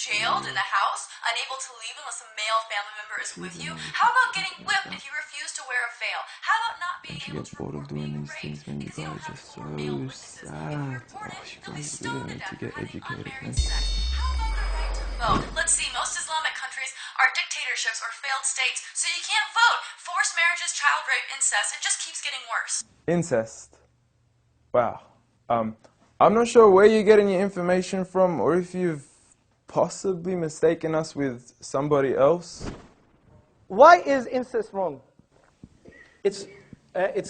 jailed in the house, unable to leave unless a male family member is with you? How about getting whipped if you refuse to wear a veil? How about not being able to report being raped because you don't have 4 male witnesses being reported? No, they stoned to death for having unmarried sex. How about the right to vote? Let's see, most Islamic countries are dictatorships or failed states, so you can't vote. Forced marriages, child rape, incest, it just keeps getting worse. Incest. Wow. I'm not sure where you're getting your information from, or if you've possibly mistaken us with somebody else. Why is incest wrong? It's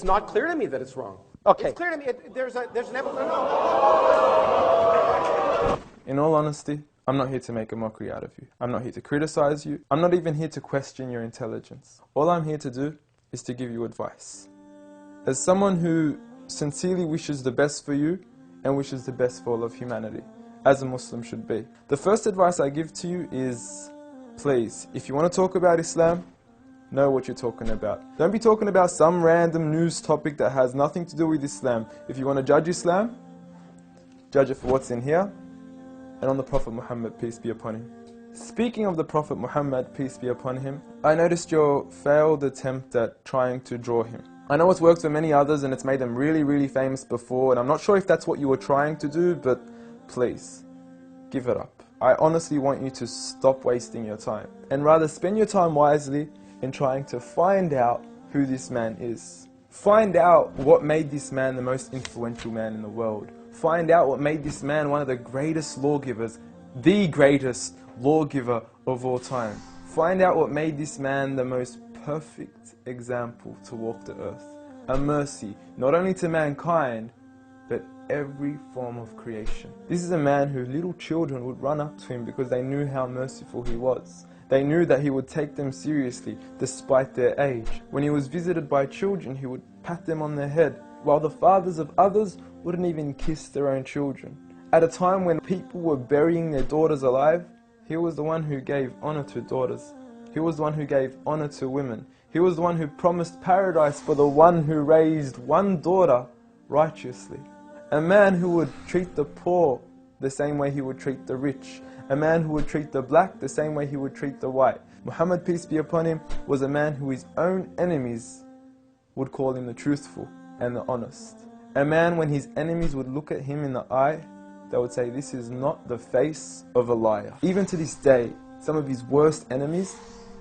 not clear to me that it's wrong. Okay. It's clear to me. There's an evolution. In all honesty, I'm not here to make a mockery out of you. I'm not here to criticize you. I'm not even here to question your intelligence. All I'm here to do is to give you advice. As someone who sincerely wishes the best for you and wishes the best for all of humanity, as a Muslim should be. The first advice I give to you is, please, if you want to talk about Islam, know what you're talking about. Don't be talking about some random news topic that has nothing to do with Islam. If you want to judge Islam, judge it for what's in here and on the Prophet Muhammad, peace be upon him. Speaking of the Prophet Muhammad, peace be upon him, I noticed your failed attempt at trying to draw him. I know it's worked for many others and it's made them really, really famous before, and I'm not sure if that's what you were trying to do, but please, give it up. I honestly want you to stop wasting your time and rather spend your time wisely in trying to find out who this man is. Find out what made this man the most influential man in the world. Find out what made this man one of the greatest lawgivers, the greatest lawgiver of all time. Find out what made this man the most perfect example to walk the earth. A mercy, not only to mankind, but every form of creation. This is a man who little children would run up to him because they knew how merciful he was. They knew that he would take them seriously despite their age. When he was visited by children, he would pat them on their head, while the fathers of others wouldn't even kiss their own children. At a time when people were burying their daughters alive, he was the one who gave honor to daughters. He was the one who gave honor to women. He was the one who promised paradise for the one who raised one daughter righteously. A man who would treat the poor the same way he would treat the rich. A man who would treat the black the same way he would treat the white. Muhammad, peace be upon him, was a man who his own enemies would call him the truthful and the honest. A man, when his enemies would look at him in the eye, they would say, this is not the face of a liar. Even to this day, some of his worst enemies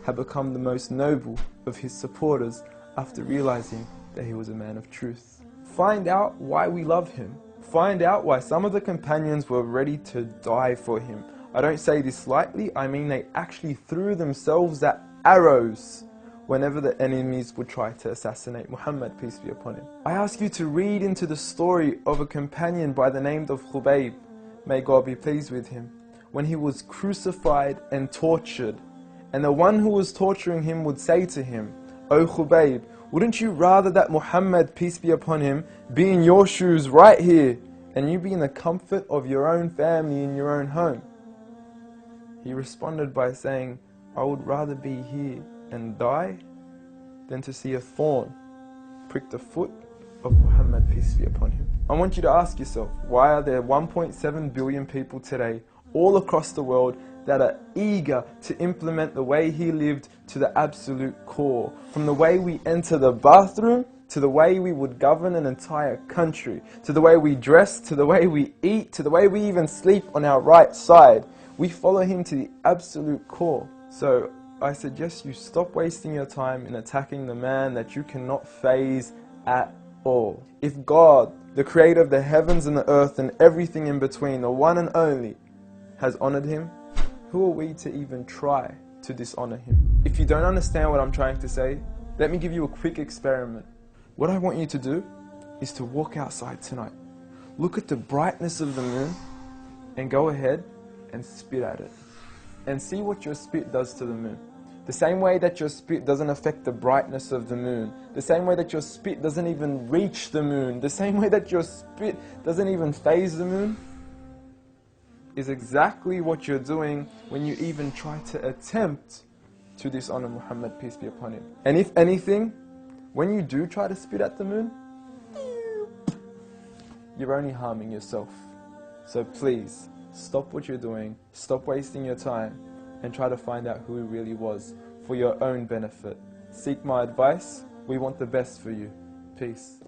have become the most noble of his supporters after realizing that he was a man of truth. Find out why we love him. Find out why some of the companions were ready to die for him. I don't say this lightly, I mean they actually threw themselves at arrows whenever the enemies would try to assassinate Muhammad, peace be upon him. I ask you to read into the story of a companion by the name of Khubayb, may God be pleased with him, when he was crucified and tortured. And the one who was torturing him would say to him, O Khubayb, wouldn't you rather that Muhammad, peace be upon him, be in your shoes right here, and you be in the comfort of your own family in your own home? He responded by saying, I would rather be here and die than to see a thorn prick the foot of Muhammad, peace be upon him. I want you to ask yourself, why are there 1.7 billion people today all across the world that are eager to implement the way he lived to the absolute core? From the way we enter the bathroom, to the way we would govern an entire country, to the way we dress, to the way we eat, to the way we even sleep on our right side. We follow him to the absolute core. So I suggest you stop wasting your time in attacking the man that you cannot faze at all. If God, the creator of the heavens and the earth and everything in between, the one and only, has honored him, who are we to even try to dishonor him? If you don't understand what I'm trying to say, let me give you a quick experiment. What I want you to do is to walk outside tonight. Look at the brightness of the moon and go ahead and spit at it. And see what your spit does to the moon. The same way that your spit doesn't affect the brightness of the moon. The same way that your spit doesn't even reach the moon. The same way that your spit doesn't even faze the moon, is exactly what you're doing when you even try to attempt to dishonor Muhammad, peace be upon him. And if anything, when you do try to spit at the moon, you're only harming yourself. So please, stop what you're doing, stop wasting your time, and try to find out who he really was for your own benefit. Seek my advice. We want the best for you. Peace.